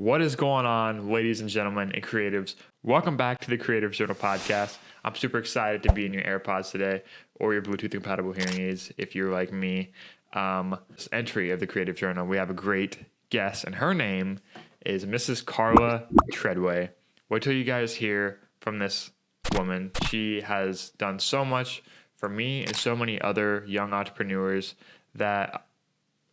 What is going on, ladies and gentlemen and creatives? Welcome back to the Creative Journal podcast. I'm super excited to be in your AirPods today or your Bluetooth compatible hearing aids if you're like me. This entry of the Creative Journal, we have a great guest, and her name is Mrs. Carla Treadway. Wait till you guys hear from this woman. She has done so much for me and so many other young entrepreneurs that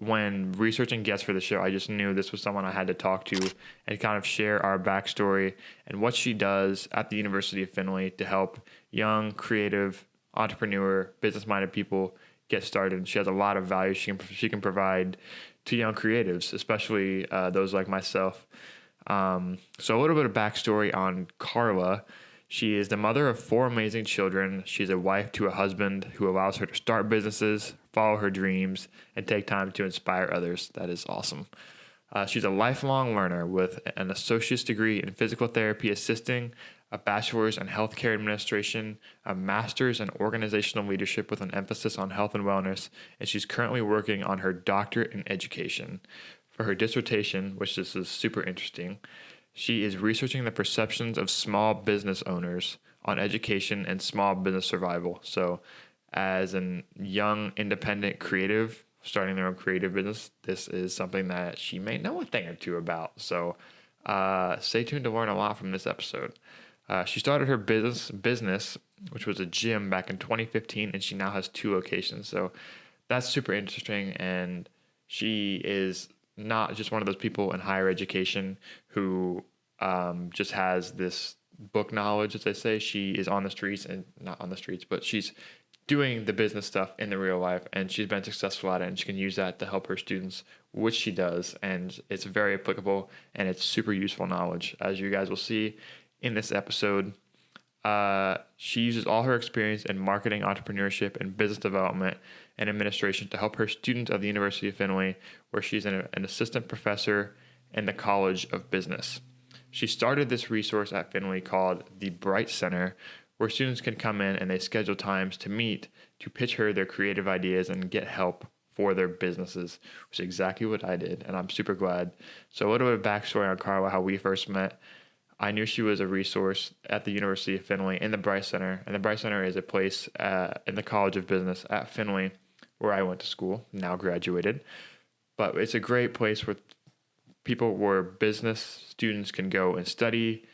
when researching guests for the show, I just knew this was someone I had to talk to and kind of share our backstory and what she does at the University of Findlay to help young, creative, entrepreneur, business-minded people get started. She has a lot of value she can provide to young creatives, especially those like myself. So a little bit of backstory on Carla. She is the mother of 4 amazing children. She's a wife to a husband who allows her to start businesses, follow her dreams, and take time to inspire others. That is awesome. She's a lifelong learner with an associate's degree in physical therapy assisting, a bachelor's in healthcare administration, a master's in organizational leadership with an emphasis on health and wellness, and she's currently working on her doctorate in education. For her dissertation, which this is super interesting, she is researching the perceptions of small business owners on education and small business survival. So as a young, independent creative starting their own creative business, this is something that she may know a thing or two about. So stay tuned to learn a lot from this episode. She started her business, which was a gym, back in 2015, and she now has 2 locations. So that's super interesting, and she is not just one of those people in higher education who just has this book knowledge, as they say. She is on the streets, and not on the streets, but she's doing the business stuff in the real life, and she's been successful at it, and she can use that to help her students, which she does, and it's very applicable, and it's super useful knowledge, as you guys will see in this episode. She uses all her experience in marketing, entrepreneurship, and business development and administration to help her students at the University of Findlay, where she's an assistant professor in the College of Business. She started this resource at Findlay called the Brite Center, where students can come in and they schedule times to meet to pitch her their creative ideas and get help for their businesses, which is exactly what I did, and I'm super glad. So a little bit of backstory on Carla, how we first met. I knew she was a resource at the University of Findlay in the Brite Center, and the Brite Center is a place in the College of Business at Findlay where I went to school, now graduated. But it's a great place where business students can go and study.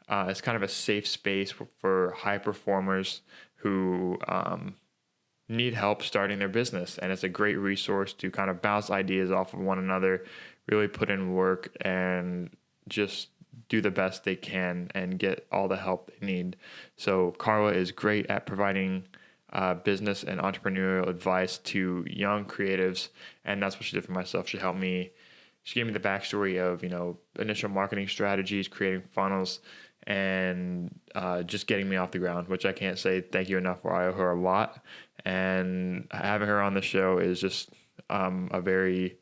It's kind of a safe space for high performers who need help starting their business, and it's a great resource to kind of bounce ideas off of one another, really put in work, and just do the best they can and get all the help they need. So Carla is great at providing business and entrepreneurial advice to young creatives, and that's what she did for myself. She helped me. She gave me the backstory of, initial marketing strategies, creating funnels, and just getting me off the ground, which I can't say thank you enough for. I owe her a lot, and having her on the show is just a very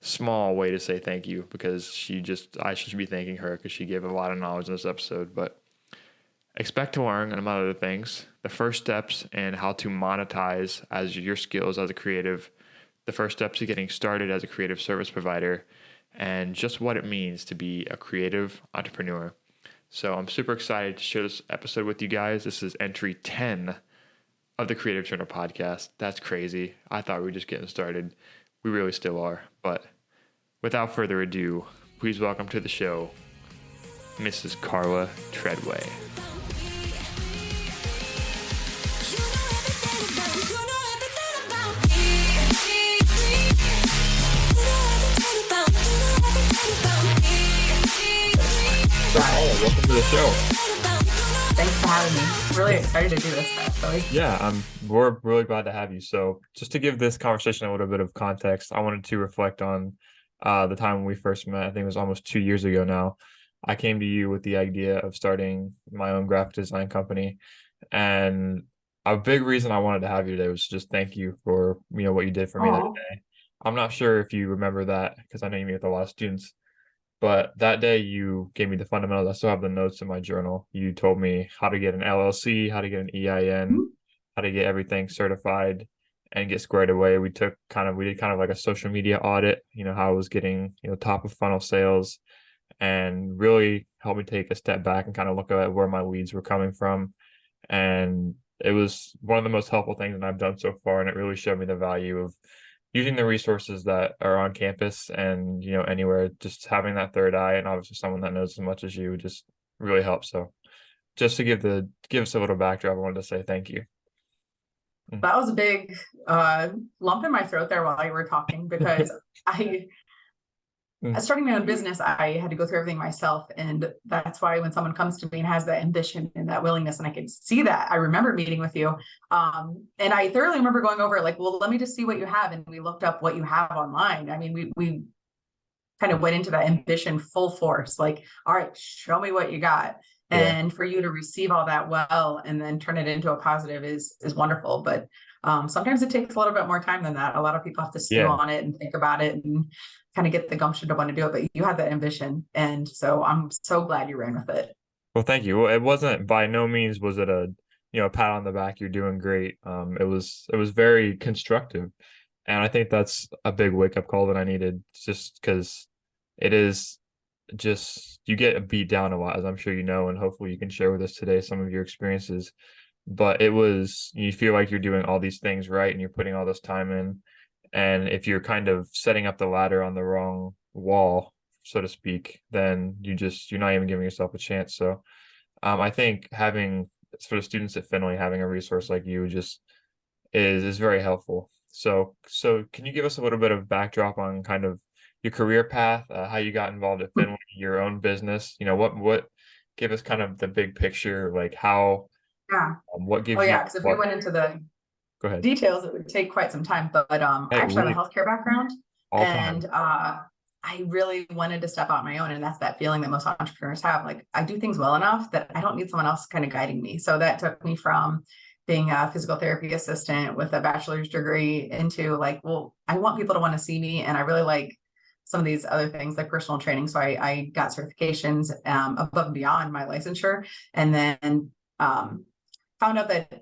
small way to say thank you, because I should be thanking her because she gave a lot of knowledge in this episode. But expect to learn, among other things, the first steps in how to monetize as your skills as a creative, the first steps to getting started as a creative service provider, and just what it means to be a creative entrepreneur. So I'm super excited to share this episode with you guys. This is entry 10 of the Creative Journal podcast. That's crazy. I thought we were just getting started. We really still are. But without further ado, please welcome to the show, Mrs. Carla Treadway. Welcome to the show. Thanks for having me. Really excited to do this, actually. Yeah, we're really glad to have you. So just to give this conversation a little bit of context, I wanted to reflect on the time when we first met. I think it was almost 2 years ago now. I came to you with the idea of starting my own graphic design company. And a big reason I wanted to have you today was just thank you for what you did for me that day. I'm not sure if you remember that, because I know you meet with a lot of students. But that day you gave me the fundamentals. I still have the notes in my journal. You told me how to get an LLC, how to get an EIN, how to get everything certified and get squared away. We did kind of like a social media audit, how I was getting, top of funnel sales and really helped me take a step back and kind of look at where my leads were coming from. And it was one of the most helpful things that I've done so far. And it really showed me the value of using the resources that are on campus and, anywhere, just having that third eye and obviously someone that knows as much as you just really helps. So just to give us a little backdrop, I wanted to say thank you. That was a big lump in my throat there while you were talking, because starting my own business, I had to go through everything myself. And that's why when someone comes to me and has that ambition and that willingness, and I could see that, I remember meeting with you. And I thoroughly remember going over like, well, let me just see what you have. And we looked up what you have online. I mean, we kind of went into that ambition full force, like, all right, show me what you got. Yeah. And for you to receive all that well and then turn it into a positive is wonderful. But sometimes it takes a little bit more time than that. A lot of people have to stew on it and think about it and kind of get the gumption to want to do it. But you had that ambition, and so I'm so glad you ran with it. Well, thank you. Well, it wasn't, by no means was it a pat on the back. You're doing great. It was very constructive, and I think that's a big wake up call that I needed, just because it is just, you get beat down a lot, as I'm sure you know, and hopefully you can share with us today some of your experiences. But you feel like you're doing all these things right and you're putting all this time in. And if you're kind of setting up the ladder on the wrong wall, so to speak, then you're not even giving yourself a chance. So I think having, for the students at Findlay, having a resource like you just is very helpful. So can you give us a little bit of backdrop on kind of your career path, how you got involved at Findlay, your own business? What give us kind of the big picture, like how, what gives you, because if we went into the go ahead. details, it would take quite some time. But I actually have a healthcare background, and I really wanted to step out on my own. And that's that feeling that most entrepreneurs have. Like, I do things well enough that I don't need someone else kind of guiding me. So that took me from being a physical therapy assistant with a bachelor's degree into like, well, I want people to want to see me. And I really like some of these other things like personal training. So I got certifications above and beyond my licensure. And then found out that,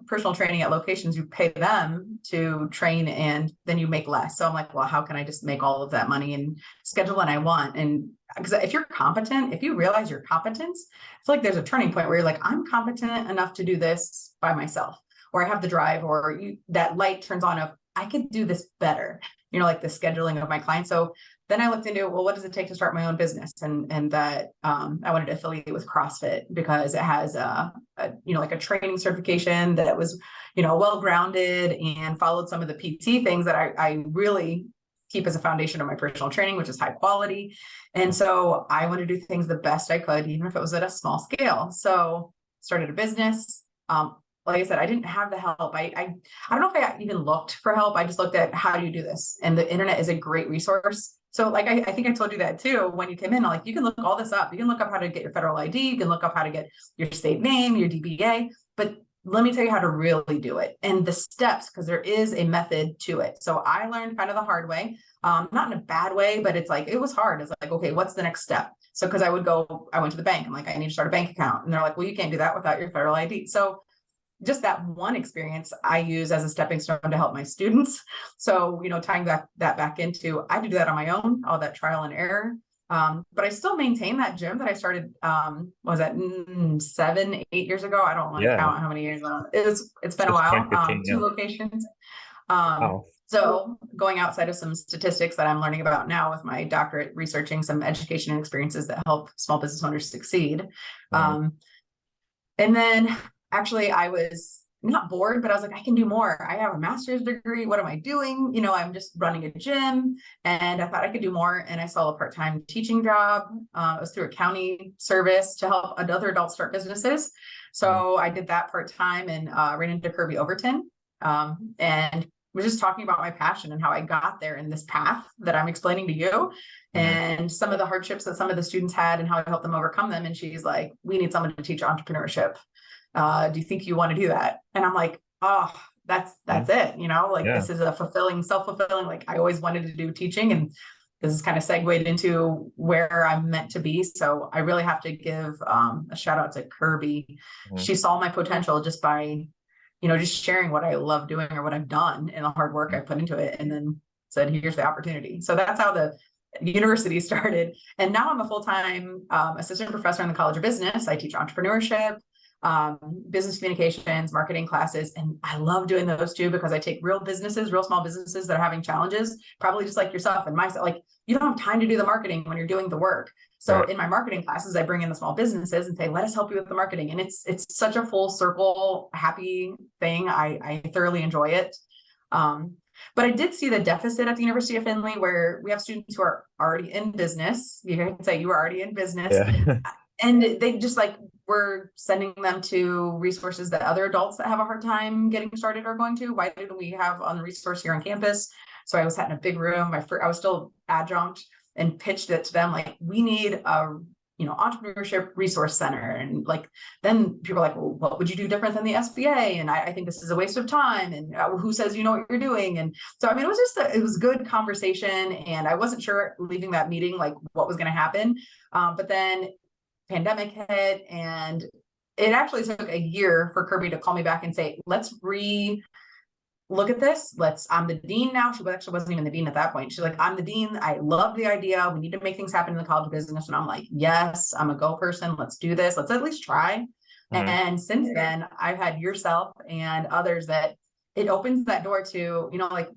personal training at locations, you pay them to train and then you make less. So I'm like, well, how can I just make all of that money and schedule when I want? And because if you're competent, if you realize you're competent, I feel like there's a turning point where you're like, I'm competent enough to do this by myself, or I have the drive, or that light turns on of, I could do this better, like the scheduling of my clients. So then I looked into, well, what does it take to start my own business? And that I wanted to affiliate with CrossFit because it has like a training certification that was, well-grounded and followed some of the PT things that I really keep as a foundation of my personal training, which is high quality. And so I want to do things the best I could, even if it was at a small scale. So started a business. Like I said, I didn't have the help. I don't know if I even looked for help. I just looked at, how do you do this? And the internet is a great resource. So like, I think I told you that too, when you came in, like, you can look all this up. You can look up how to get your federal ID. You can look up how to get your state name, your DBA, but let me tell you how to really do it and the steps, because there is a method to it. So I learned kind of the hard way, not in a bad way, but it's like, it was hard. It's like, okay, what's the next step? So, because I went to the bank. I'm like, I need to start a bank account. And they're like, well, you can't do that without your federal ID. So just that one experience I use as a stepping stone to help my students. So, tying that back into, I do that on my own, all that trial and error. But I still maintain that gym that I started, was that 7, 8 years ago? I don't want to count how many years. It's been a while, 2 locations. Wow. So going outside of some statistics that I'm learning about now with my doctorate, researching some education and experiences that help small business owners succeed. And then actually I was not bored, but I was like, I can do more. I have a master's degree. What am I doing? I'm just running a gym, and I thought I could do more. And I saw a part-time teaching job. It was through a county service to help other adults start businesses. So I did that part-time and ran into Kirby Overton, and was just talking about my passion and how I got there in this path that I'm explaining to you, and some of the hardships that some of the students had and how I helped them overcome them. And she's like, we need someone to teach entrepreneurship. Do you think you want to do that? And I'm like, oh, that's it. This is a self-fulfilling, like I always wanted to do teaching, and this is kind of segued into where I'm meant to be. So I really have to give a shout out to Kirby. She saw my potential just by, just sharing what I love doing or what I've done and the hard work I put into it, and then said, here's the opportunity. So that's how the university started. And now I'm a full-time assistant professor in the College of Business. I teach entrepreneurship, business communications, marketing classes. And I love doing those too, because I take real businesses, real small businesses that are having challenges, probably just like yourself and myself. Like, you don't have time to do the marketing when you're doing the work. So in my marketing classes, I bring in the small businesses and say, let us help you with the marketing. And it's such a full circle, happy thing. I thoroughly enjoy it. But I did see the deficit at the University of Findlay, where we have students who are already in business. You can say you were already in business. Yeah. And they just like, we're sending them to resources that other adults that have a hard time getting started are going to. Why didn't we have on the resource here on campus? So I was sat in a big room. I was still adjunct, and pitched it to them. Like, we need a, entrepreneurship resource center. And like, then people are like, well, what would you do different than the SBA? And I think this is a waste of time. And who says you know what you're doing? And so, I mean, it was just it was good conversation. And I wasn't sure leaving that meeting, like what was going to happen. But then pandemic hit, and it actually took a year for Kirby to call me back and say, let's look at this. I'm the dean now. She actually wasn't even the dean at that point. She's like, I'm the dean. I love the idea. We need to make things happen in the College of Business. And I'm like, yes, I'm a go person. Let's do this. Let's at least try. Mm-hmm. And since then, I've had yourself and others that it opens that door to, like,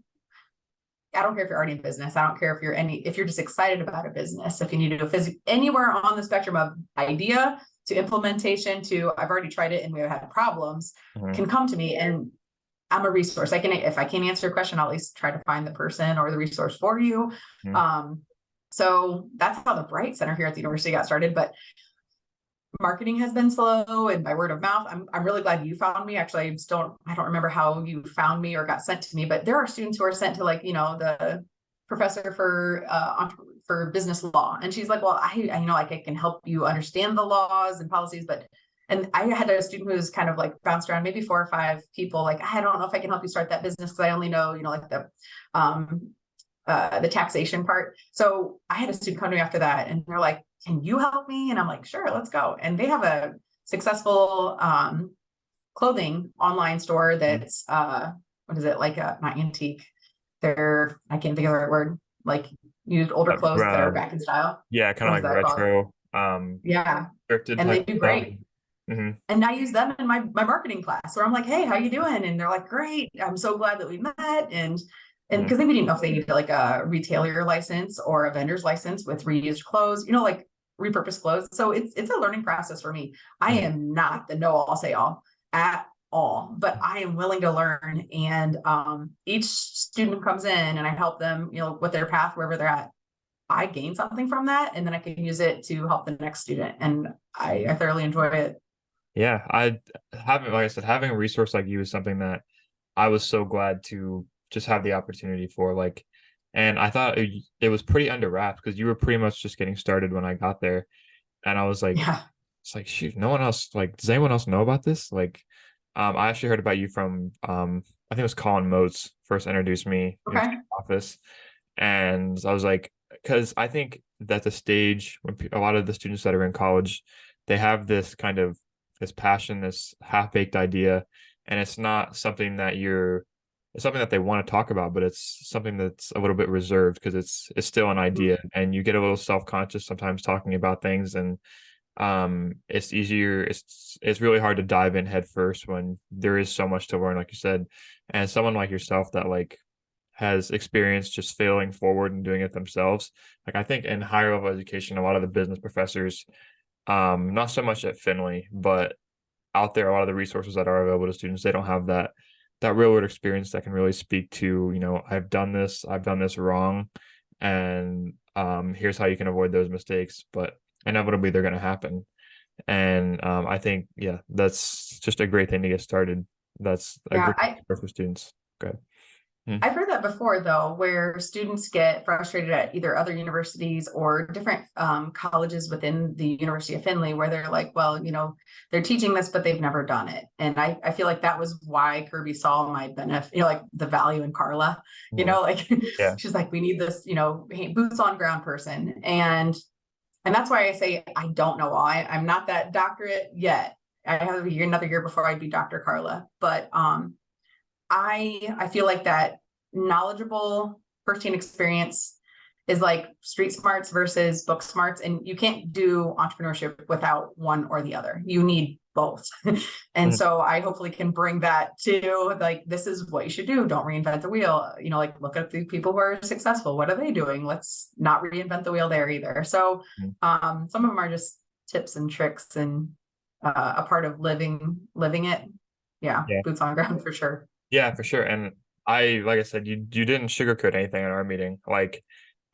I don't care if you're already in business. I don't care if you're just excited about a business, if you need to do anywhere on the spectrum of idea to implementation to I've already tried it and we've had problems, mm-hmm. can come to me, and I'm a resource. If I can't answer a question, I'll at least try to find the person or the resource for you. Mm-hmm. So that's how the Brite Center here at the university got started. But marketing has been slow, and by word of mouth. I'm really glad you found me. Actually, I don't remember how you found me or got sent to me, but there are students who are sent to, like, the professor for business law, and she's like, well, I can help you understand the laws and policies, and I had a student who was kind of like bounced around, maybe 4 or 5 people, like, I don't know if I can help you start that business because I only know, like the taxation part. So I had a student come to me after that, and they're like, can you help me? And I'm like, sure, let's go. And they have a successful clothing online store that's what is it, like not antique, I can't think of the right word, like used older clothes that are back in style. Yeah, kind of like retro. Yeah, thrifted, and they do great. Mm-hmm. And I use them in my marketing class, where I'm like, hey, how you doing? And they're like, great. I'm so glad that we met. And because we didn't know if they needed like a retailer license or a vendor's license with reused clothes, like repurposed clothes. So it's a learning process for me. I am not the know-all say-all at all, but I am willing to learn. And each student who comes in and I help them, with their path, wherever they're at, I gain something from that, and then I can use it to help the next student. And I thoroughly enjoy it. Yeah, like I said, having a resource like you is something that I was so glad to just have the opportunity for. Like, and I thought it was pretty under wraps because you were pretty much just getting started when I got there, and I was like, yeah. It's like, shoot, no one else, like, does anyone else know about this? Like, I actually heard about you from I think it was Colin Motes first introduced me into the office, and I was like, because I think that the stage when a lot of the students that are in college, they have this kind of this passion, this half-baked idea, and it's not something that it's something that they want to talk about, but it's something that's a little bit reserved because it's still an idea, and you get a little self-conscious sometimes talking about things, and it's easier. It's really hard to dive in head first when there is so much to learn, like you said, and someone like yourself that like has experience just failing forward and doing it themselves. Like, I think in higher level education, a lot of the business professors, not so much at Findlay, but out there, a lot of the resources that are available to students, they don't have that real world experience that can really speak to, I've done this wrong, and here's how you can avoid those mistakes, but inevitably they're going to happen. And I think, yeah, that's just a great thing to get started. That's a great thing for students. Good. I've heard that before, though, where students get frustrated at either other universities or different colleges within the University of Findlay, where they're like, well, they're teaching this, but they've never done it. And I feel like that was why Kirby saw my benefit, like the value in Carla, she's like, we need this, boots on ground person. And that's why I say, I don't know why. I'm not that doctorate yet. I have another year before I'd be Dr. Carla, but I feel like that knowledgeable first-hand experience is like street smarts versus book smarts. And you can't do entrepreneurship without one or the other. You need both. And so I hopefully can bring that to like, this is what you should do. Don't reinvent the wheel. Like look at the people who are successful. What are they doing? Let's not reinvent the wheel there either. So some of them are just tips and tricks and a part of living it. Yeah. Boots on the ground for sure. Yeah, for sure. And like I said, you didn't sugarcoat anything in our meeting. Like,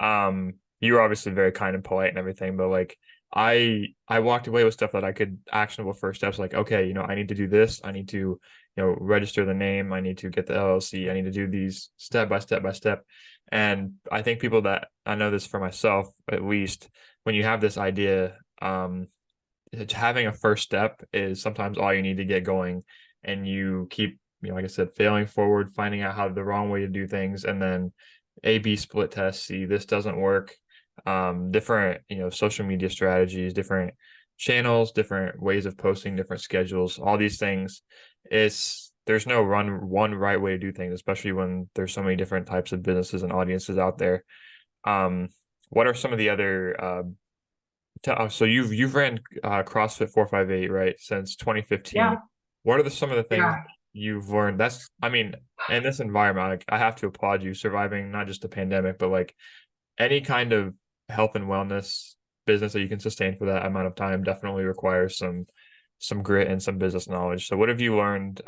you were obviously very kind and polite and everything, but like I walked away with stuff that I could actionable first steps. Like, okay, I need to do this. I need to, register the name. I need to get the LLC. I need to do these step by step. And I think people that I know this for myself, at least when you have this idea, having a first step is sometimes all you need to get going, and you keep, like I said, failing forward, finding out how the wrong way to do things, and then A/B split test, see this doesn't work. Different, social media strategies, different channels, different ways of posting, different schedules, all these things. There's no one right way to do things, especially when there's so many different types of businesses and audiences out there. What are some of the other so you've ran CrossFit 458, right, since 2015. Yeah. What are some of the things you've learned? In this environment, like, I have to applaud you surviving not just the pandemic, but like any kind of health and wellness business that you can sustain for that amount of time definitely requires some grit and some business knowledge. So what have you learned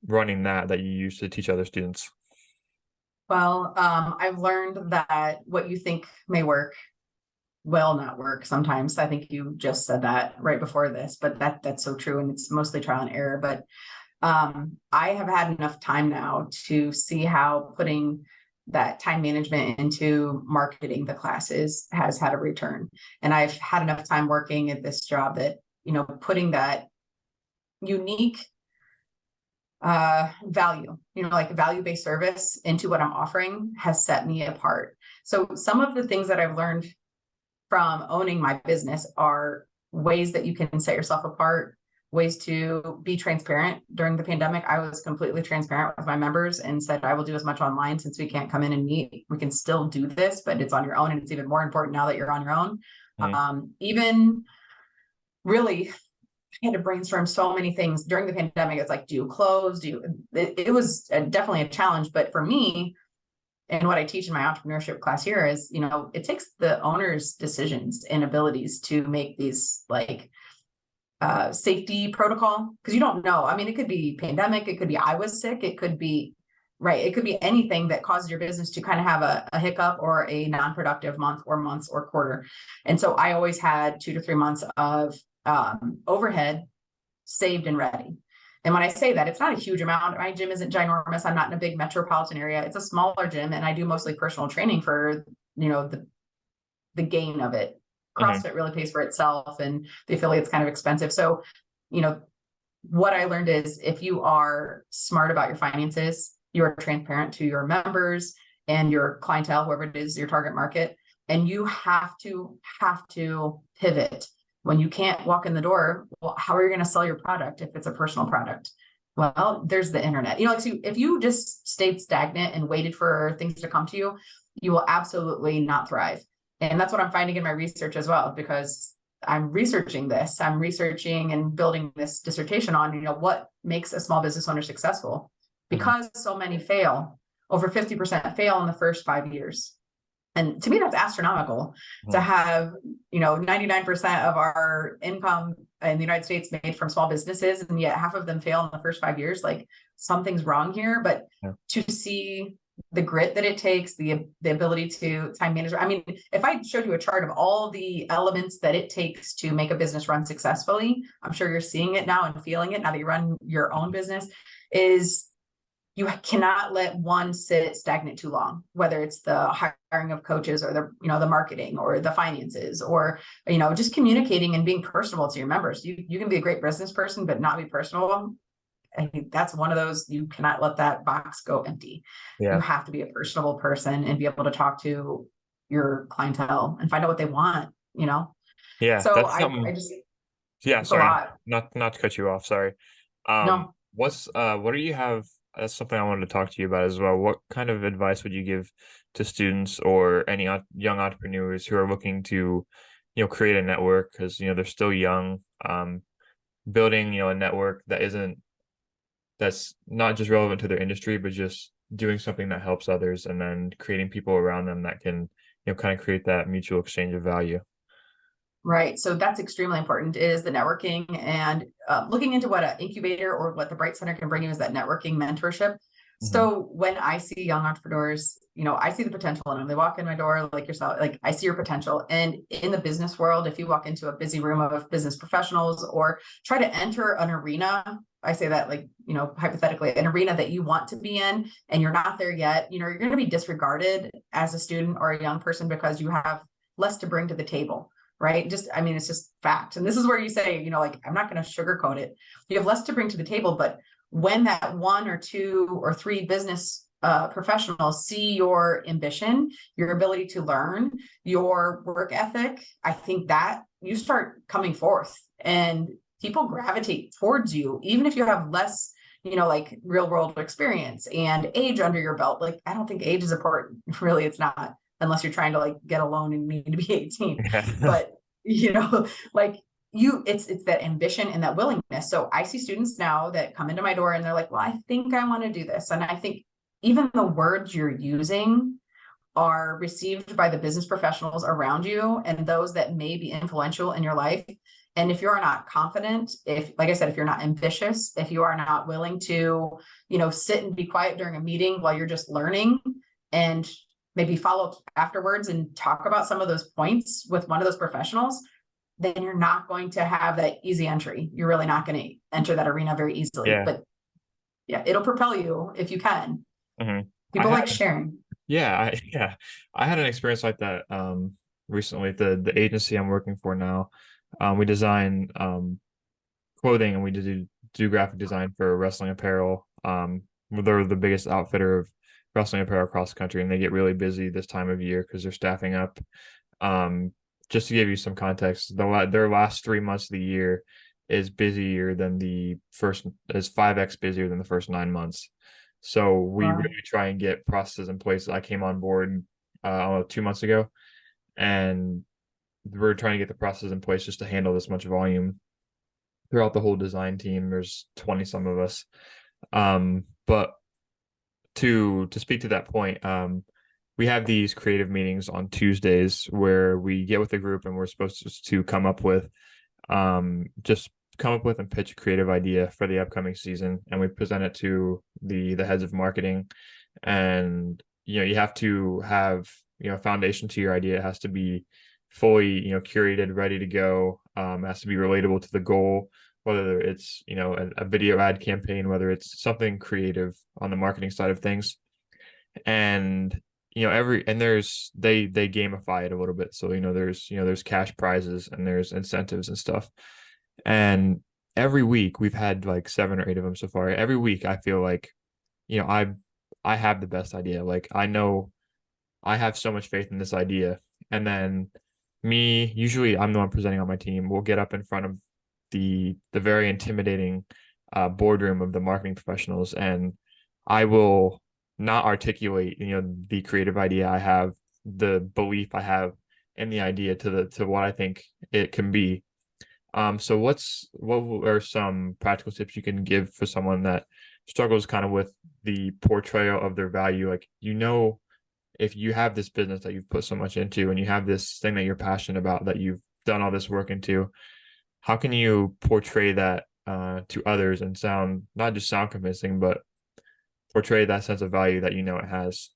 running that you use to teach other students? Well, I've learned that what you think may work will not work sometimes. I think you just said that right before this, but that's so true. And it's mostly trial and error. But I have had enough time now to see how putting that time management into marketing the classes has had a return. And I've had enough time working at this job that, putting that unique value, like value-based service into what I'm offering has set me apart. So some of the things that I've learned from owning my business are ways that you can set yourself apart, ways to be transparent. During the pandemic, I was completely transparent with my members and said, I will do as much online since we can't come in and meet. We can still do this, but it's on your own. And it's even more important now that you're on your own. Even really, I had to brainstorm so many things during the pandemic. It's like, do you close? It was definitely a challenge, but for me, and what I teach in my entrepreneurship class here is, it takes the owner's decisions and abilities to make these like safety protocol, because you don't know. I mean, it could be pandemic, it could be I was sick, it could be it could be anything that causes your business to kind of have a hiccup or a non-productive month or months or quarter. And so I always had 2 to 3 months of overhead saved and ready. And when I say that, it's not a huge amount. My gym isn't ginormous. I'm not in a big metropolitan area. It's a smaller gym, and I do mostly personal training for, the gain of it. CrossFit really pays for itself, and the affiliate's kind of expensive. So, what I learned is if you are smart about your finances, you are transparent to your members and your clientele, whoever it is, your target market, and you have to pivot. When you can't walk in the door, well, how are you going to sell your product if it's a personal product? Well, there's the internet. So if you just stayed stagnant and waited for things to come to you, you will absolutely not thrive. And that's what I'm finding in my research as well, because I'm researching this. I'm researching and building this dissertation on, what makes a small business owner successful, because so many fail. Over 50% fail in the first 5 years. And to me, that's astronomical to have, 99% of our income in the United States made from small businesses, and yet half of them fail in the first 5 years. Like, something's wrong here. But to see the grit that it takes, the ability to time manage. I mean, if I showed you a chart of all the elements that it takes to make a business run successfully, I'm sure you're seeing it now and feeling it now that you run your own business, is you cannot let one sit stagnant too long, whether it's the hiring of coaches or the marketing or the finances or, just communicating and being personable to your members. You can be a great business person, but not be personable. I think that's one of those, you cannot let that box go empty. You have to be a personable person and be able to talk to your clientele and find out what they want, Yeah. So that's I just, sorry, not to cut you off. Sorry. No. What do you have? That's something I wanted to talk to you about as well. What kind of advice would you give to students or any young entrepreneurs who are looking to, create a network because, they're still young, building, a network that's not just relevant to their industry, but just doing something that helps others and then creating people around them that can, kind of create that mutual exchange of value. Right. So that's extremely important is the networking and looking into what an incubator or what the Brite Center can bring you is that networking mentorship. So when I see young entrepreneurs, I see the potential in them. They walk in my door like yourself, like I see your potential. And in the business world, if you walk into a busy room of business professionals or try to enter an arena, I say that like, hypothetically, an arena that you want to be in and you're not there yet, you're going to be disregarded as a student or a young person because you have less to bring to the table. Right. It's just fact. And this is where you say, like, I'm not going to sugarcoat it. You have less to bring to the table, but when that 1 or 2 or 3 business professionals see your ambition, your ability to learn, your work ethic, I think that you start coming forth and people gravitate towards you, even if you have less, like real world experience and age under your belt. Like, I don't think age is important. Really, it's not. Unless you're trying to like get a loan and need to be 18. Yeah. But like it's that ambition and that willingness. So I see students now that come into my door and they're like, well, I think I want to do this. And I think even the words you're using are received by the business professionals around you and those that may be influential in your life. And if you're not confident, like I said, if you're not ambitious, if you are not willing to, sit and be quiet during a meeting while you're just learning and maybe follow up afterwards and talk about some of those points with one of those professionals, then you're not going to have that easy entry. You're really not going to enter that arena very easily. Yeah. But yeah, it'll propel you if you can. People like sharing. Yeah. I had an experience like that recently. The agency I'm working for now, we design clothing and we do graphic design for wrestling apparel. They're the biggest outfitter of wrestling apparel across the country, and they get really busy this time of year because they're staffing up. Just to give you some context, their last 3 months of the year is 5x busier than the first 9 months. So we really try and get processes in place. I came on board 2 months ago, and we're trying to get the processes in place just to handle this much volume throughout the whole design team. There's 20 some of us. But to speak to that point, we have these creative meetings on Tuesdays where we get with a group and we're supposed to come up with and pitch a creative idea for the upcoming season, and we present it to the heads of marketing. And you have to have a foundation to your idea. It has to be fully curated, ready to go. It has to be relatable to the goal, whether it's a video ad campaign, whether it's something creative on the marketing side of things. And they gamify it a little bit. So there's cash prizes and there's incentives and stuff. And every week we've had like 7 or 8 of them so far. Every week I feel like I have the best idea. Like, I know I have so much faith in this idea. And then usually I'm the one presenting on my team. We'll get up in front of the very intimidating boardroom of the marketing professionals, and I will not articulate the creative idea I have, the belief I have in the idea to what I think it can be. So what are some practical tips you can give for someone that struggles kind of with the portrayal of their value? Like, if you have this business that you've put so much into and you have this thing that you're passionate about, that you've done all this work into, how can you portray that to others and not just sound convincing, but portray that sense of value that it has?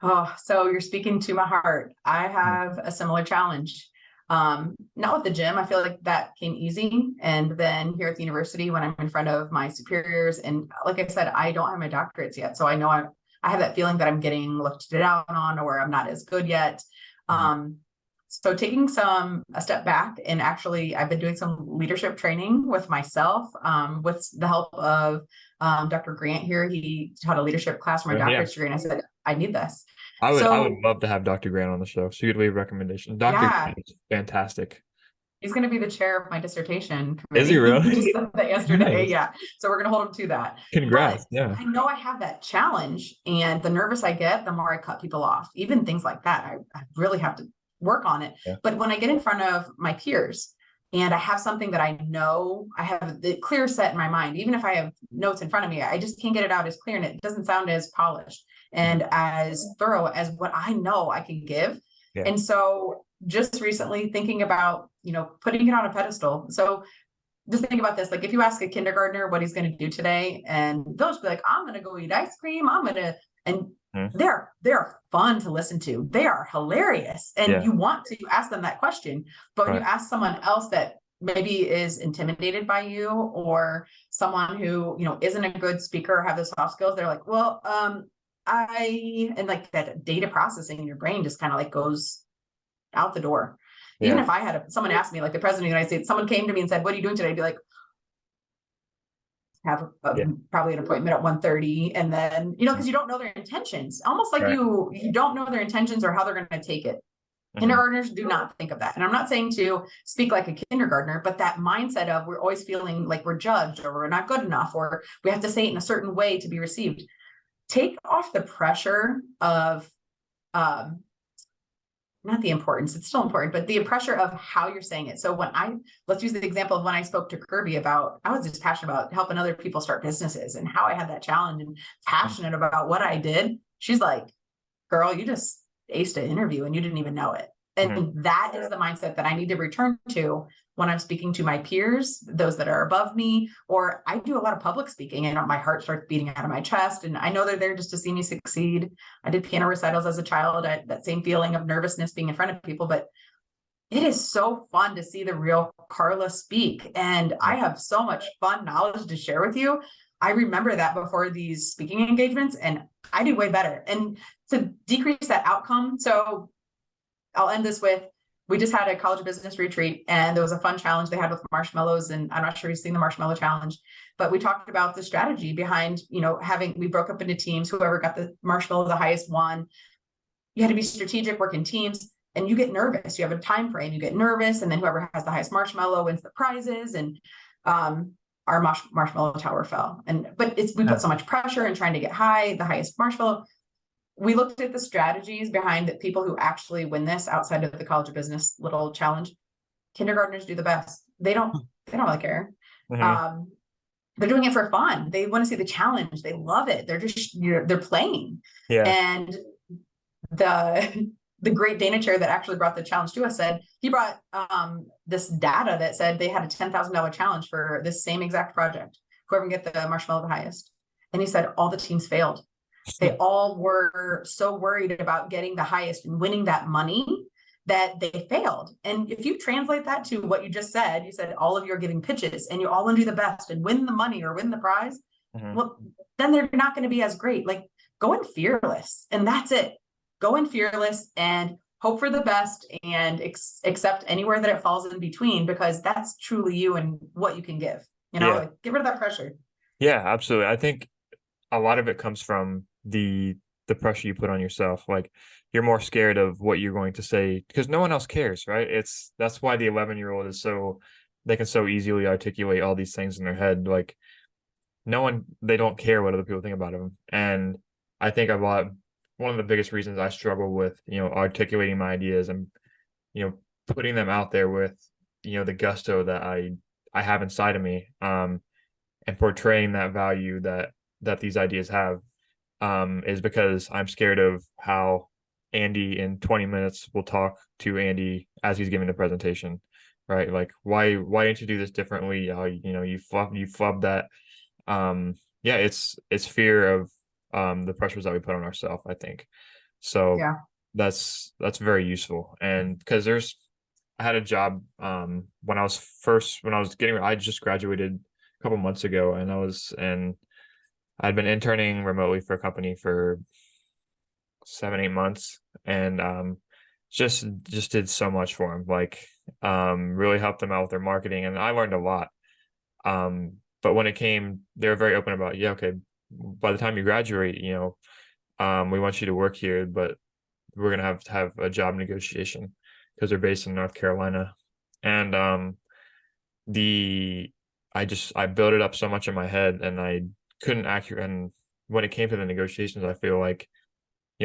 Oh, so you're speaking to my heart. I have a similar challenge. Not with the gym. I feel like that came easy. And then here at the university, when I'm in front of my superiors, and like I said, I don't have my doctorates yet. So I know I have that feeling that I'm getting looked down on, or I'm not as good yet. So taking a step back, and actually I've been doing some leadership training with myself, with the help of Dr. Grant here. He taught a leadership class for my doctorate degree, and I said, I need this. I would love to have Dr. Grant on the show. So you'd leave a recommendation. Dr. Grant is fantastic. He's going to be the chair of my dissertation committee. Is he really? He just said that yesterday. Nice. Yeah. So we're going to hold him to that. Congrats. But Yeah. I know I have that challenge, and the nervous I get, the more I cut people off. Even things like that, I really have to work on it. Yeah. But when I get in front of my peers and I have something that I know, I have the clear set in my mind, even if I have notes in front of me, I just can't get it out as clear, and it doesn't sound as polished and as thorough as what I know I can give. Yeah. And so just recently thinking about, putting it on a pedestal. So just think about this. Like if you ask a kindergartner what he's going to do today, and they'll just be like, I'm going to go eat ice cream. And they're fun to listen to. They are hilarious. And you want to ask them that question. But when you ask someone else that maybe is intimidated by you, or someone who, isn't a good speaker or have the soft skills, they're like, well, and like that data processing in your brain just kind of like goes out the door. Yeah. Even if I had someone ask me, like the president of the United States, someone came to me and said, what are you doing today? I'd be like, have probably an appointment at 1:30. And then, because you don't know their intentions, almost like you don't know their intentions or how they're going to take it. Mm-hmm. Kindergartners do not think of that. And I'm not saying to speak like a kindergartner, but that mindset of we're always feeling like we're judged or we're not good enough, or we have to say it in a certain way to be received. Take off the pressure of, not the importance, it's still important, but the pressure of how you're saying it. So let's use the example of when I spoke to Kirby about, I was just passionate about helping other people start businesses and how I had that challenge and passionate about what I did. She's like, girl, you just aced an interview and you didn't even know it. And that is the mindset that I need to return to when I'm speaking to my peers, those that are above me, or I do a lot of public speaking and my heart starts beating out of my chest. And I know they're there just to see me succeed. I did piano recitals as a child. That same feeling of nervousness being in front of people, but it is so fun to see the real Carla speak. And I have so much fun knowledge to share with you. I remember that before these speaking engagements, and I do way better. And to decrease that outcome. So I'll end this with, we just had a college business retreat, and there was a fun challenge they had with marshmallows. And I'm not sure you've seen the marshmallow challenge, but we talked about the strategy behind, we broke up into teams. Whoever got the marshmallow the highest won. You had to be strategic, work in teams, and you get nervous. You have a time frame, you get nervous, and then whoever has the highest marshmallow wins the prizes. And our marshmallow tower fell. But we put so much pressure in trying to get the highest marshmallow. We looked at the strategies behind the people who actually win this outside of the college of business little challenge. Kindergartners do the best. They don't really care. Mm-hmm. They're doing it for fun. They want to see the challenge. They love it. They're just, they're playing. Yeah. And the great Dana chair that actually brought the challenge to us said, he brought this data that said they had a $10,000 challenge for this same exact project. Whoever can get the marshmallow the highest. And he said, all the teams failed. They all were so worried about getting the highest and winning that money that they failed. And if you translate that to what you just said, you said all of you are giving pitches and you all want to do the best and win the money or win the prize. Mm-hmm. Well, then they're not going to be as great. Like, go in fearless, and that's it. Go in fearless and hope for the best, and accept anywhere that it falls in between, because that's truly you and what you can give. Like, get rid of that pressure. Yeah, absolutely. I think a lot of it comes from the pressure you put on yourself. Like, you're more scared of what you're going to say because no one else cares, right? That's why the 11-year-old is they can so easily articulate all these things in their head. Like, they don't care what other people think about them. And I think one of the biggest reasons I struggle with, articulating my ideas and, putting them out there with, the gusto that I have inside of me, and portraying that value that these ideas have, is because I'm scared of how Andy in 20 minutes will talk to Andy as he's giving the presentation, right? Like, why didn't you do this differently? You flubbed that. It's fear of the pressures that we put on ourselves, I think. So that's very useful. And because I had a job when I just graduated a couple months ago, and I'd been interning remotely for a company for 7-8 months, and just did so much for them. Like, really helped them out with their marketing, and I learned a lot. But when it came, they were very open about, okay, by the time you graduate, we want you to work here, but we're gonna have to have a job negotiation because they're based in North Carolina. And I built it up so much in my head, and I couldn't accurate. And when it came to the negotiations, I feel like,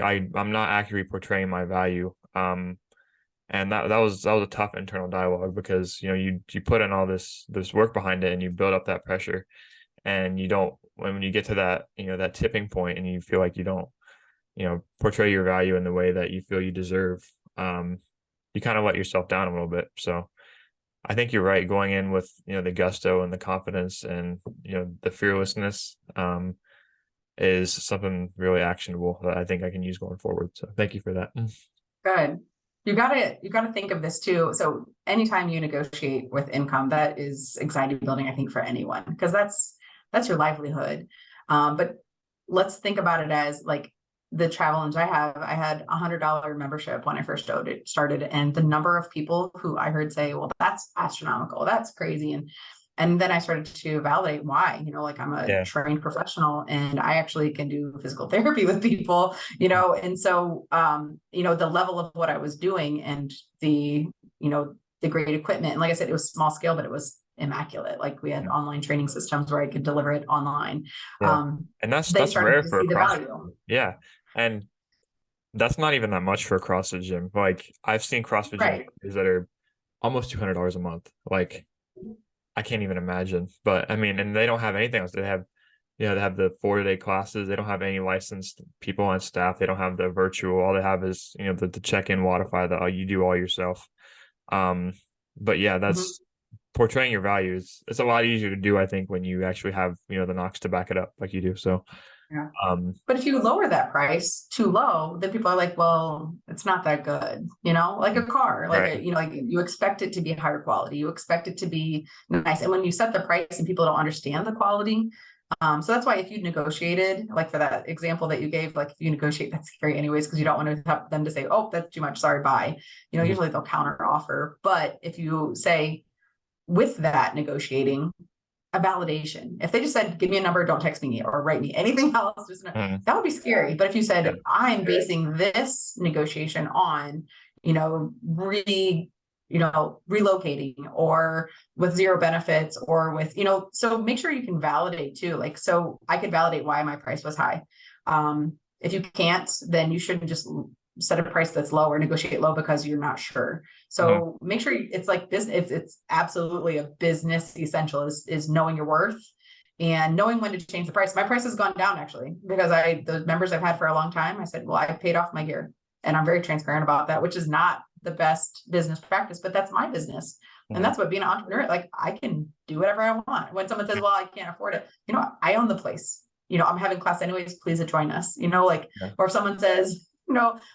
I'm not accurately portraying my value. And that was a tough internal dialogue, because you put in all this work behind it, and you build up that pressure, and you don't, when you get to that, that tipping point, and you feel like you don't, portray your value in the way that you feel you deserve, you kind of let yourself down a little bit. So I think you're right. Going in with, the gusto and the confidence, and, the fearlessness, is something really actionable that I think I can use going forward. So thank you for that. Good. You gotta think of this too. So anytime you negotiate with income, that is anxiety building, I think, for anyone, because that's your livelihood. But let's think about it as like the challenge I had $100 membership when I first started, and the number of people who I heard say, well, that's astronomical, that's crazy. And then I started to validate why, like I'm a trained professional, and I actually can do physical therapy with people, and so, the level of what I was doing, and the great equipment. And like I said, it was small scale, but it was immaculate. Like we had online training systems where I could deliver it online. Yeah. And They that's started rare to for a see the CrossFit. value. Yeah. And that's not even that much for a CrossFit gym. Like, I've seen CrossFit Right. gyms that are almost $200 a month. Like, I can't even imagine. But I mean, and they don't have anything else. They have, they have the 4-day classes. They don't have any licensed people on staff. They don't have the virtual. All they have is, the check-in Wi-Fi that you do all yourself. But yeah, that's portraying your values. It's a lot easier to do, I think, when you actually have, the knocks to back it up like you do. So, Yeah. But if you lower that price too low, then people are like, well, it's not that good, like a car, like, right. like you expect it to be higher quality, you expect it to be nice. And when you set the price and people don't understand the quality, so that's why if you negotiated, like for that example that you gave, like if you negotiate, that's scary anyways, because you don't want to have them to say, oh, that's too much, sorry, bye. Usually they'll counter offer. But if you say with that negotiating, a validation. If they just said, give me a number, don't text me or write me anything else, that would be scary. But if you said, I'm basing this negotiation on, relocating or with zero benefits or with, so make sure you can validate too. Like, so I could validate why my price was high. If you can't, then you shouldn't just set a price that's low or negotiate low because you're not sure. So make sure it's like business. It's absolutely a business essential is knowing your worth and knowing when to change the price. My price has gone down actually, because the members I've had for a long time, I said, well, I paid off my gear, and I'm very transparent about that, which is not the best business practice, but that's my business. And that's what being an entrepreneur, like I can do whatever I want. When someone says, well, I can't afford it, I own the place, I'm having class anyways, please join us, or if someone says,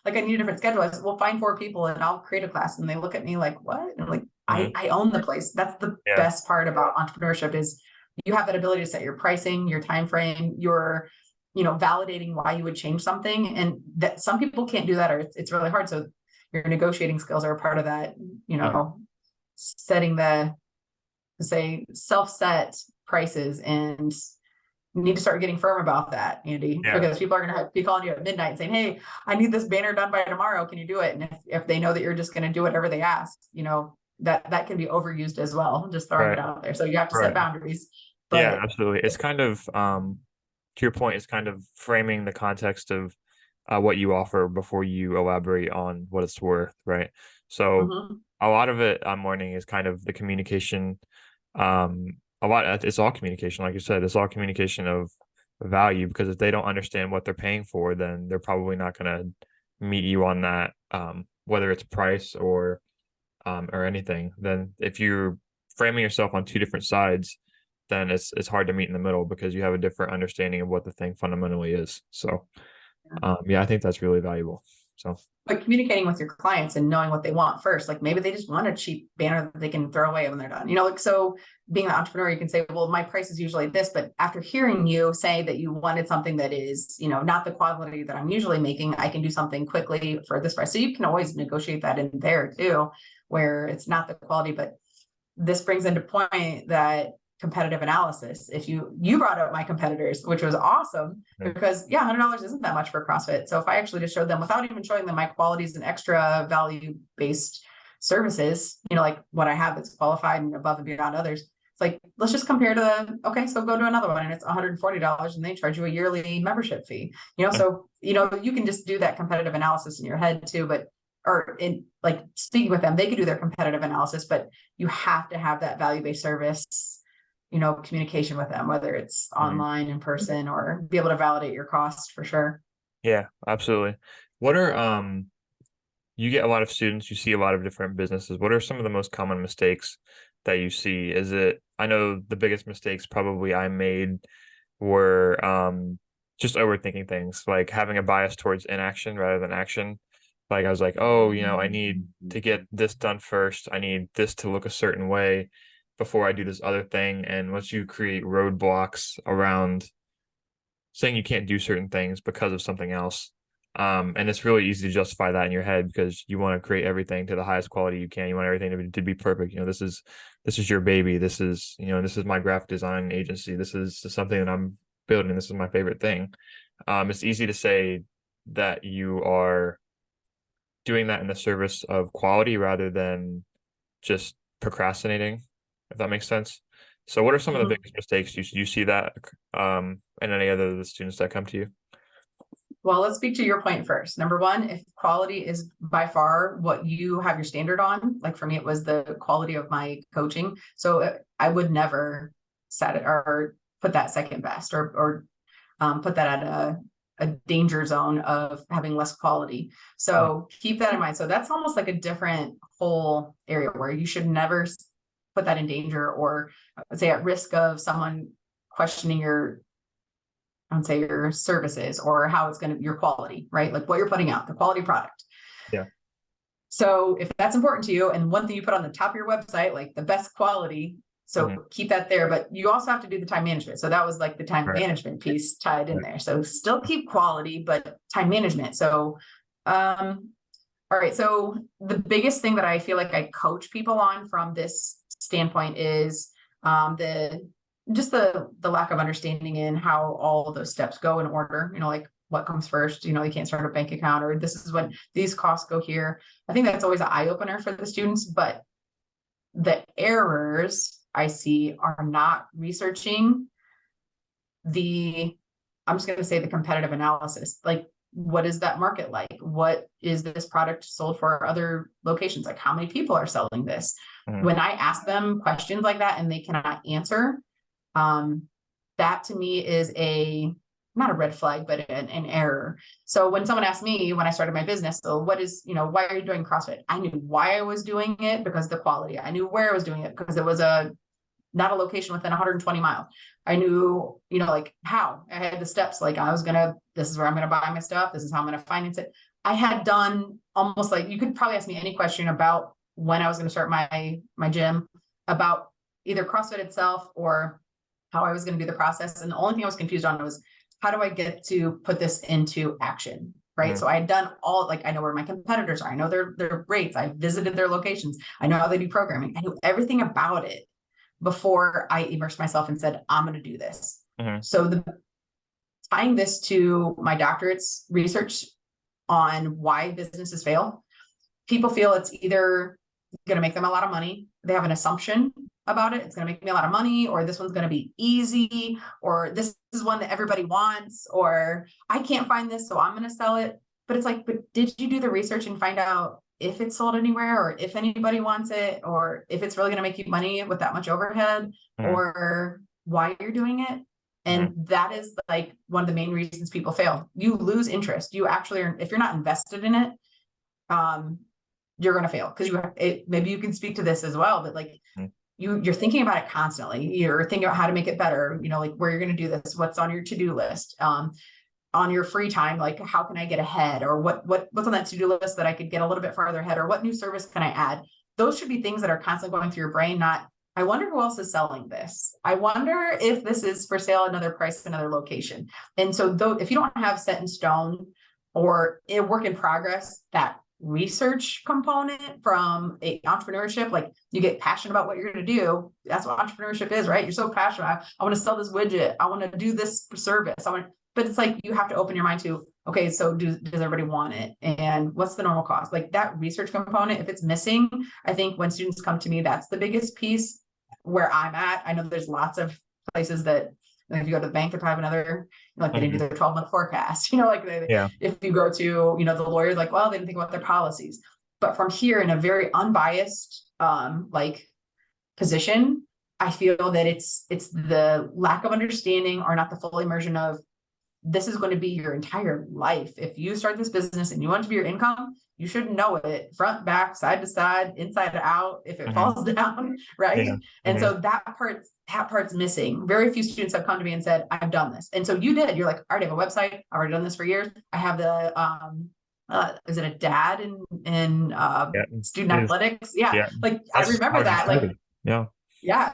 like I need a different schedule, I said, well, find 4 people and I'll create a class. And they look at me like, what? And I'm like, I own the place. That's the best part about entrepreneurship is you have that ability to set your pricing, your time frame, your, validating why you would change something. And that some people can't do that, or it's really hard. So your negotiating skills are a part of that, setting self-set prices, and need to start getting firm about that, Andy, because people are going to be calling you at midnight saying, hey, I need this banner done by tomorrow. Can you do it? And if they know that you're just going to do whatever they ask, that can be overused as well. Just throwing it out there. So you have to set boundaries. But yeah, absolutely. It's kind of, to your point, it's kind of framing the context of what you offer before you elaborate on what it's worth. Right. So a lot of it I'm learning is kind of the communication, it's all communication. Like you said, it's all communication of value, because if they don't understand what they're paying for, then they're probably not going to meet you on that, whether it's price or anything. Then if you're framing yourself on 2 different sides, then it's hard to meet in the middle, because you have a different understanding of what the thing fundamentally is. So I think that's really valuable. So, but communicating with your clients and knowing what they want first, like maybe they just want a cheap banner that they can throw away when they're done, like, so being an entrepreneur, you can say, well, my price is usually this, but after hearing you say that you wanted something that is, not the quality that I'm usually making, I can do something quickly for this price. So you can always negotiate that in there too, where it's not the quality, but this brings into point that competitive analysis. If you brought up my competitors, which was awesome, because $100 isn't that much for CrossFit. So if I actually just showed them, without even showing them my qualities and extra value based services, like what I have that's qualified and above and beyond others. It's like, let's just compare to so go to another one and it's $140 and they charge you a yearly membership fee, so, you can just do that competitive analysis in your head too, or in like speaking with them, they could do their competitive analysis, but you have to have that value-based service, communication with them, whether it's online, in person, or be able to validate your cost for sure. Yeah, absolutely. What are, you get a lot of students, you see a lot of different businesses. What are some of the most common mistakes that you see? I know the biggest mistakes probably I made were just overthinking things, like having a bias towards inaction rather than action. Like I was like, oh, I need to get this done first. I need this to look a certain way before I do this other thing. And once you create roadblocks around saying you can't do certain things because of something else, and it's really easy to justify that in your head because you want to create everything to the highest quality you can. You want everything to be perfect. This is your baby. This is my graphic design agency. This is something that I'm building. This is my favorite thing. It's easy to say that you are doing that in the service of quality rather than just procrastinating, if that makes sense. So what are some of the biggest mistakes you see that and any other of the students that come to you? Well, let's speak to your point first. Number one, if quality is by far what you have your standard on, like for me, it was the quality of my coaching. So I would never set it or put that second best or put that at a danger zone of having less quality. So keep that in mind. So that's almost like a different whole area where you should never put that in danger or say at risk of someone questioning your services or how it's your quality, right? Like what you're putting out, the quality product. Yeah. So if that's important to you, and one thing you put on the top of your website, like the best quality, so keep that there, but you also have to do the time management. So that was like the time management piece tied in there. So still keep quality, but time management. So, all right. So the biggest thing that I feel like I coach people on from this standpoint is the lack of understanding in how all those steps go in order, like what comes first, you can't start a bank account, or this is when these costs go here. I think that's always an eye opener for the students, but the errors I see are not researching I'm just going to say the competitive analysis. Like, what is that market like? What is this product sold for other locations? Like, how many people are selling this? When I ask them questions like that and they cannot answer, that to me is not a red flag, but an error. So when someone asked me when I started my business, so what is, why are you doing CrossFit? I knew why I was doing it because of the quality. I knew where I was doing it because it was not a location within 120 miles. I knew, like how I had the steps, like this is where I'm going to buy my stuff. This is how I'm going to finance it. I had done almost like, you could probably ask me any question about when I was going to start my gym, about either CrossFit itself or how I was going to do the process. And the only thing I was confused on was, how do I get to put this into action? Right. So I had done I know where my competitors are. I know their rates. I visited their locations. I know how they do programming. I knew everything about it before I immersed myself and said, I'm going to do this. So tying this to my doctorate's research on why businesses fail, people feel it's either going to make them a lot of money. They have an assumption about it. It's going to make me a lot of money, or this one's going to be easy, or this is one that everybody wants, or I can't find this, so I'm going to sell it. But it's like, but did you do the research and find out if it's sold anywhere, or if anybody wants it, or if it's really going to make you money with that much overhead, or why you're doing it? And that is like one of the main reasons people fail. You lose interest. You actually are, if you're not invested in it, you're going to fail because maybe you can speak to this as well, but like you're thinking about it constantly. You're thinking about how to make it better, like where you're going to do this, what's on your to-do list, on your free time, like how can I get ahead, or what's on that to-do list that I could get a little bit farther ahead, or what new service can I add? Those should be things that are constantly going through your brain, not, I wonder who else is selling this. I wonder if this is for sale, another price, another location. And so though, if you don't have set in stone or a work in progress, that research component from a entrepreneurship, like you get passionate about what you're going to do. That's what entrepreneurship is, right? You're so passionate. I want to sell this widget. I want to do this service. But it's like, you have to open your mind to, okay, so does everybody want it? And what's the normal cost? Like that research component, if it's missing, I think when students come to me, that's the biggest piece where I'm at. I know there's lots of places that, like if you go to the bank, they probably have another, like they didn't do their 12-month forecast, like if you go to, the lawyers, like, well, they didn't think about their policies. But from here, in a very unbiased, like position, I feel that it's the lack of understanding or not the full immersion of, this is going to be your entire life. If you start this business and you want it to be your income, you should know it front, back, side to side, inside to out, if it falls down, right? Yeah. And so that part's missing. Very few students have come to me and said, I've done this. And so you did. You're like, I already have a website. I've already done this for years. I have the is it a dad in student athletics? Yeah. Like I remember that. Like yeah.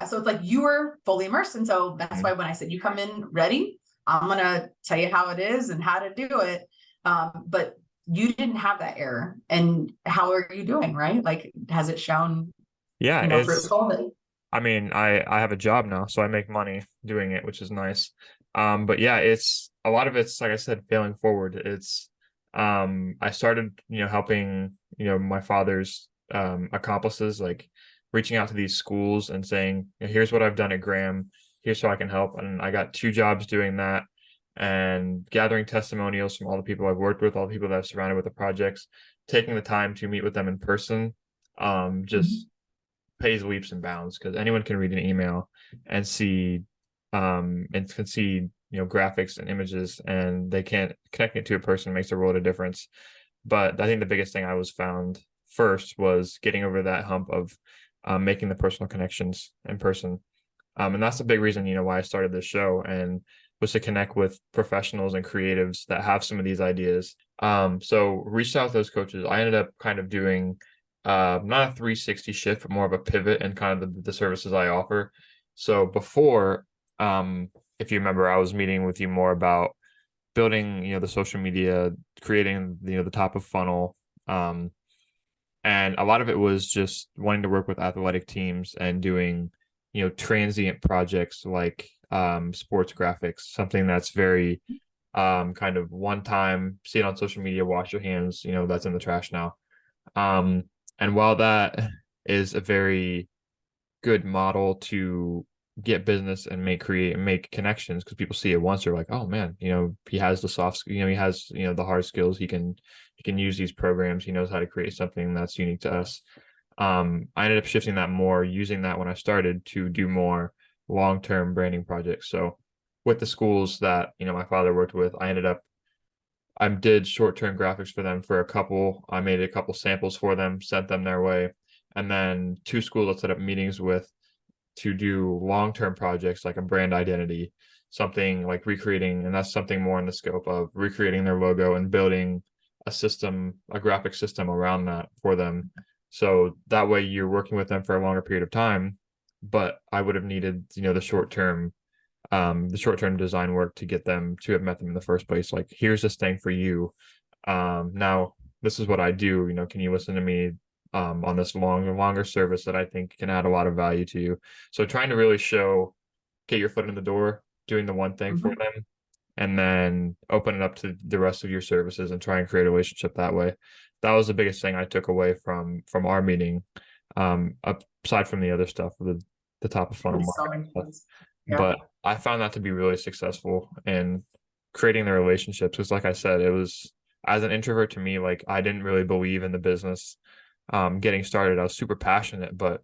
So it's like you were fully immersed. And so that's why when I said you come in ready, I'm going to tell you how it is and how to do it. But you didn't have that error. And how are you doing, right? Like, has it shown, fruitful? I mean, I have a job now, so I make money doing it, which is nice. But yeah, it's a lot of it's, like I said, failing forward. It's, I started, helping, my father's, accomplices, like reaching out to these schools and saying, here's what I've done at Graham. Here's how I can help. And I got 2 jobs doing that and gathering testimonials from all the people I've worked with, all the people that I've surrounded with the projects, taking the time to meet with them in person, just pays leaps and bounds, because anyone can read an email and see, graphics and images, and they can't connect it to a person makes a world of difference. But I think the biggest thing I was found first was getting over that hump of making the personal connections in person. And that's a big reason, why I started this show, and was to connect with professionals and creatives that have some of these ideas. So reached out to those coaches. I ended up kind of doing not a 360 shift, but more of a pivot in kind of the services I offer. So before, if you remember, I was meeting with you more about building, the social media, creating, the top of funnel. And a lot of it was just wanting to work with athletic teams and doing, transient projects like sports graphics, something that's very kind of one time, see it on social media, wash your hands, that's in the trash now. And while that is a very good model to get business and make connections, because people see it once, they're like, oh man, he has the soft, he has, the hard skills, he can use these programs, he knows how to create something that's unique to us. I ended up shifting that more, using that when I started to do more long-term branding projects. So with the schools that, my father worked with, I did short-term graphics for them for a couple. I made a couple samples for them, sent them their way. And then 2 schools I set up meetings with to do long-term projects like a brand identity, something like recreating, and that's something more in the scope of recreating their logo and building a graphic system around that for them. So that way you're working with them for a longer period of time, but I would have needed, the short-term design work to get them to have met them in the first place. Like, here's this thing for you. Now this is what I do, can you listen to me on this longer service that I think can add a lot of value to you. So trying to really get your foot in the door, doing the one thing for them, and then open it up to the rest of your services and try and create a relationship that way. That was the biggest thing I took away from our meeting, aside from the other stuff, the top of funnel marketing stuff. Yeah. But I found that to be really successful in creating the relationships, because like I said, it was, as an introvert, to me, like, I didn't really believe in the business getting started. I was super passionate, but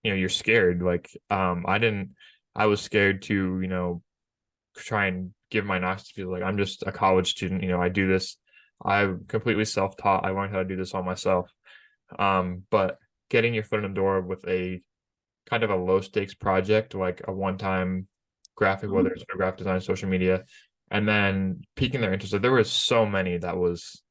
you're scared. Like, I was scared to try and give my knowledge to people. Like, I'm just a college student, I do this, I'm completely self-taught, I learned how to do this all myself. But getting your foot in the door with a kind of a low stakes project, like a one-time graphic, whether it's graphic design, social media, and then piquing their interest. Like, there was so many that was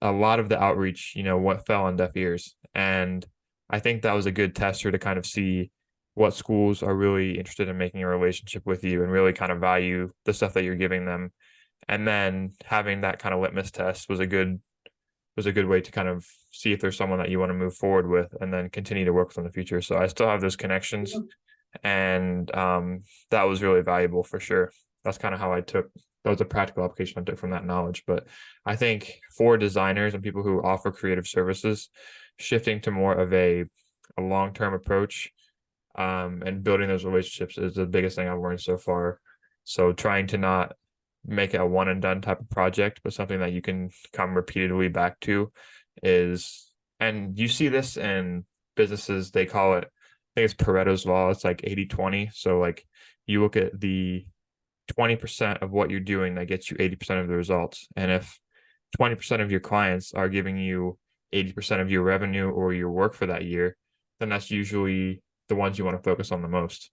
a lot of the outreach, what fell on deaf ears. And I think that was a good tester to kind of see what schools are really interested in making a relationship with you and really kind of value the stuff that you're giving them. And then having that kind of litmus test was a good way to kind of see if there's someone that you want to move forward with and then continue to work with in the future. So I still have those connections, and that was really valuable for sure. That's kind of how I took that was a practical application I took from that knowledge. But I think for designers and people who offer creative services, shifting to more of a long-term approach, and building those relationships is the biggest thing I've learned so far. So trying to not make it a one and done type of project, but something that you can come repeatedly back to is, and you see this in businesses, they call it, I think it's Pareto's law. It's like 80-20. So like you look at the 20% of what you're doing that gets you 80% of the results. And if 20% of your clients are giving you 80% of your revenue or your work for that year, then that's usually the ones you want to focus on the most.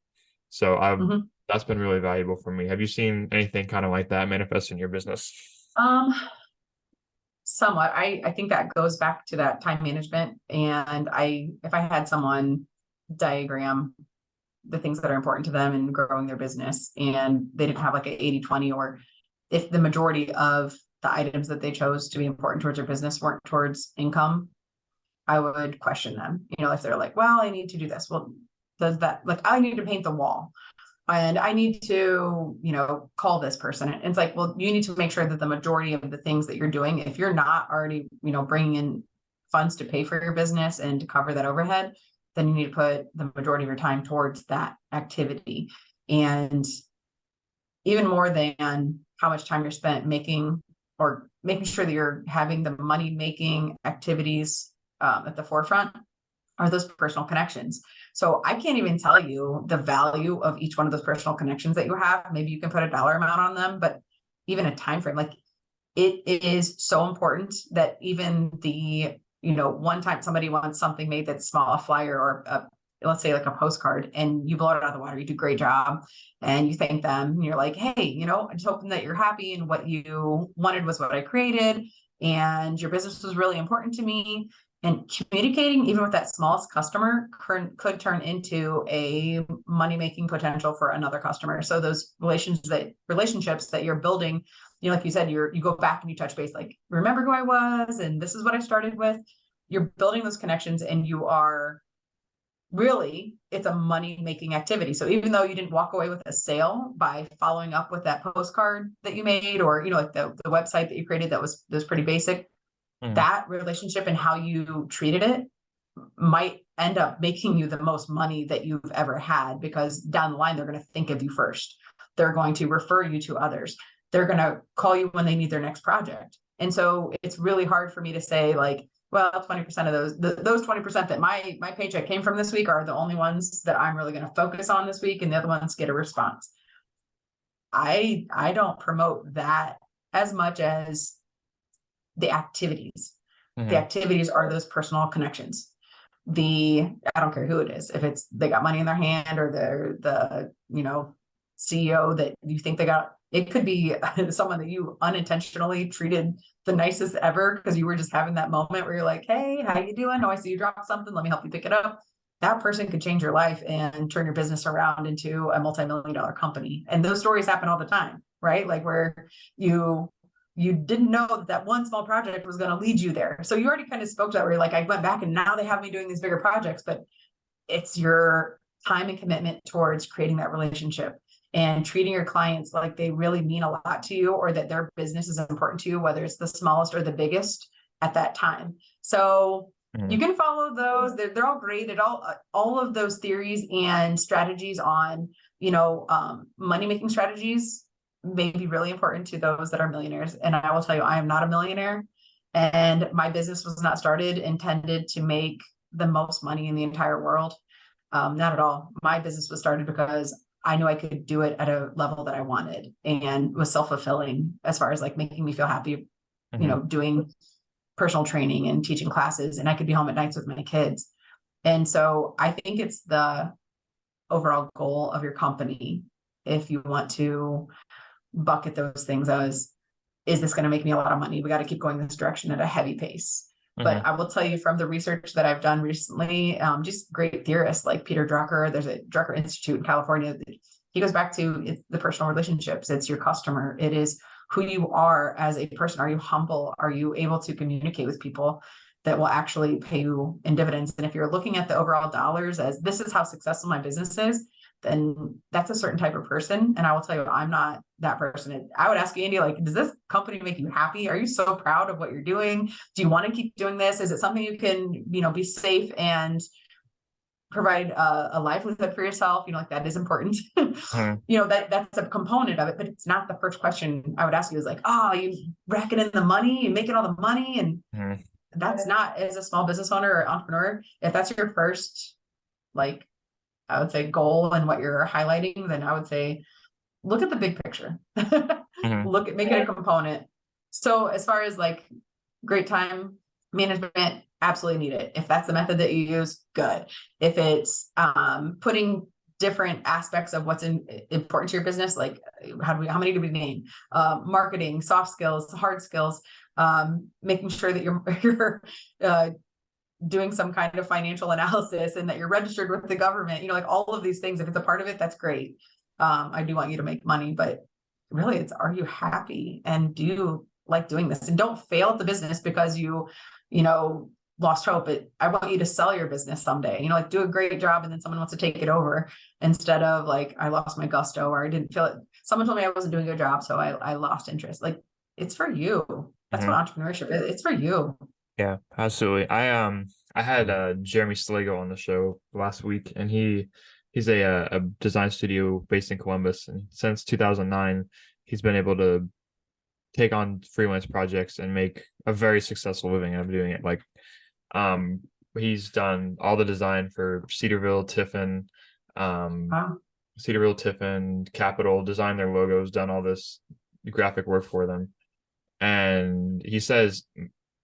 So that's been really valuable for me. Have you seen anything kind of like that manifest in your business? Somewhat. I think that goes back to that time management. And if I had someone diagram the things that are important to them in growing their business, and they didn't have like an 80-20, or if the majority of the items that they chose to be important towards their business weren't towards income, I would question them. If they're like, well, I need to do this. Well, does that, like, I need to paint the wall and I need to, call this person. And it's like, well, you need to make sure that the majority of the things that you're doing, if you're not already, bringing in funds to pay for your business and to cover that overhead, then you need to put the majority of your time towards that activity. And even more than how much time you're spent making sure that you're having the money making activities at the forefront are those personal connections. So I can't even tell you the value of each one of those personal connections that you have. Maybe you can put a dollar amount on them, but even a time frame, like it is so important that even the, one time somebody wants something made that's small, a flyer or let's say like a postcard, and you blow it out of the water, you do a great job and you thank them. And you're like, hey, I'm just hoping that you're happy and what you wanted was what I created. And your business was really important to me. And communicating, even with that smallest customer, could turn into a money-making potential for another customer. So those relationships that you're building, like you said, you go back and you touch base, like, remember who I was, and this is what I started with. You're building those connections, and you are really, it's a money-making activity. So even though you didn't walk away with a sale by following up with that postcard that you made, or like the website that you created that was pretty basic. That relationship and how you treated it might end up making you the most money that you've ever had, because down the line, they're going to think of you first. They're going to refer you to others. They're going to call you when they need their next project. And so it's really hard for me to say, like, well, 20% of those 20% that my paycheck came from this week are the only ones that I'm really going to focus on this week, and the other ones get a response. I don't promote that as much as the activities. The activities are those personal connections. I don't care who it is. If it's, they got money in their hand, or they're the, CEO that you think they got, it could be someone that you unintentionally treated the nicest ever, because you were just having that moment where you're like, hey, how you doing? Oh, I see you dropped something. Let me help you pick it up. That person could change your life and turn your business around into a multi-million-dollar company. And those stories happen all the time, right? Like where you didn't know that one small project was going to lead you there. So you already kind of spoke to that, where you're like, I went back and now they have me doing these bigger projects, but it's your time and commitment towards creating that relationship and treating your clients like they really mean a lot to you, or that their business is important to you, whether it's the smallest or the biggest at that time. So you can follow those. They're all great at all of those theories and strategies on, money-making strategies may be really important to those that are millionaires. And I will tell you, I am not a millionaire, and my business was not intended to make the most money in the entire world. Not at all. My business was started because I knew I could do it at a level that I wanted, and was self-fulfilling as far as like making me feel happy, doing personal training and teaching classes, and I could be home at nights with my kids. And so I think it's the overall goal of your company. If you want to bucket those things as, is this going to make me a lot of money? We got to keep going this direction at a heavy pace. But I will tell you from the research that I've done recently, just great theorists like Peter Drucker, there's a Drucker Institute in California. He goes back to the personal relationships. It's your customer. It is who you are as a person. Are you humble? Are you able to communicate with people that will actually pay you in dividends? And if you're looking at the overall dollars as, this is how successful my business is, then that's a certain type of person. And I will tell you, I'm not that person. I would ask you, Andy, like, does this company make you happy? Are you so proud of what you're doing? Do you want to keep doing this? Is it something you can, be safe and provide a livelihood for yourself? Like that is important. That's a component of it, but it's not the first question I would ask you is like, oh, you racking in the money and making all the money. And that's not, as a small business owner or entrepreneur, if that's your first, like, I would say goal and what you're highlighting, then I would say, look at the big picture, make it a component. So as far as like great time management, absolutely need it. If that's the method that you use, good. If it's putting different aspects of what's important to your business, like how many do we name? Marketing, soft skills, hard skills, making sure that you're doing some kind of financial analysis and that you're registered with the government, like all of these things. If it's a part of it, that's great. I do want you to make money, but really it's, are you happy and do you like doing this? And don't fail at the business because you lost hope. I want you to sell your business someday, like do a great job and then someone wants to take it over instead of like, I lost my gusto or I didn't feel it. Someone told me I wasn't doing a good job, so I lost interest. Like it's for you. That's what entrepreneurship is. It's for you. Yeah, absolutely. I had Jeremy Slagle on the show last week, and he's a design studio based in Columbus, and since 2009, he's been able to take on freelance projects and make a very successful living out of doing it. Like, he's done all the design for Cedarville, Tiffin, Capital, designed their logos, done all this graphic work for them, and he says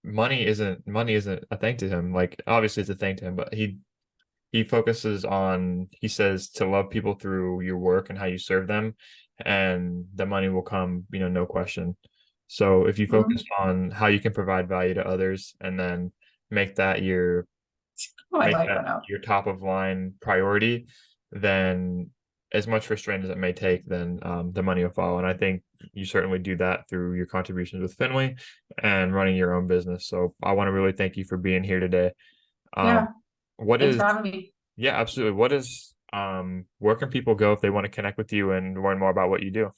money isn't a thing to him. Like obviously it's a thing to him, but he focuses on, he says, to love people through your work and how you serve them, and the money will come, no question. So if you focus on how you can provide value to others and then make that your your top of line priority, then as much restraint as it may take, then the money will follow. And I think you certainly do that through your contributions with Findlay and running your own business. So I want to really thank you for being here today. Thanks for having me. Yeah, absolutely. Where can people go if they want to connect with you and learn more about what you do?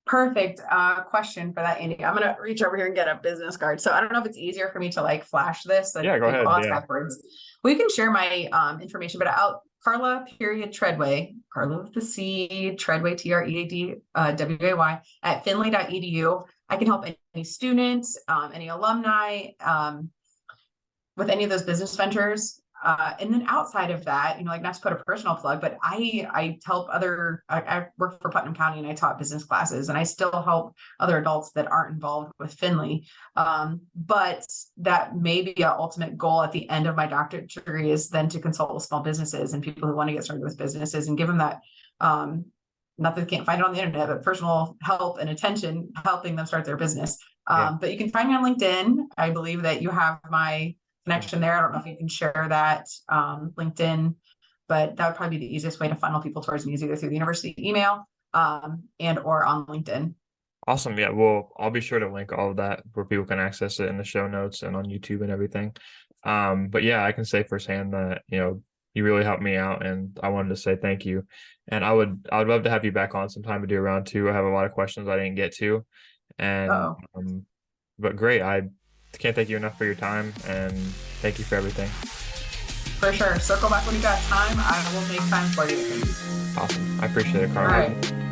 Perfect question for that, Andy. I'm going to reach over here and get a business card. So I don't know if it's easier for me to like flash this. Yeah, go ahead. Backwards. We can share my information, but Carla Treadway, Carla with the C, Treadway, Treadway, at findlay.edu. I can help any students, any alumni, with any of those business ventures. And then outside of that, like not to put a personal plug, but I help I work for Putnam County and I taught business classes, and I still help other adults that aren't involved with Findlay. But that may be an ultimate goal at the end of my doctorate degree is then to consult with small businesses and people who want to get started with businesses and give them that, not that they can't find it on the internet, but personal help and attention, helping them start their business. But you can find me on LinkedIn. I believe that you have my connection there. I don't know if you can share that LinkedIn, but that would probably be the easiest way to funnel people towards me, is either through the university email and or on LinkedIn. Awesome. Yeah, well, I'll be sure to link all of that where people can access it in the show notes and on YouTube and everything. But yeah, I can say firsthand that you really helped me out, and I wanted to say thank you. And I would love to have you back on sometime to do a round two. I have a lot of questions I didn't get to, and but great. I can't thank you enough for your time, and thank you for everything. For sure. Circle back when you got time. I will make time for you. Awesome. I appreciate it, Carla. All right.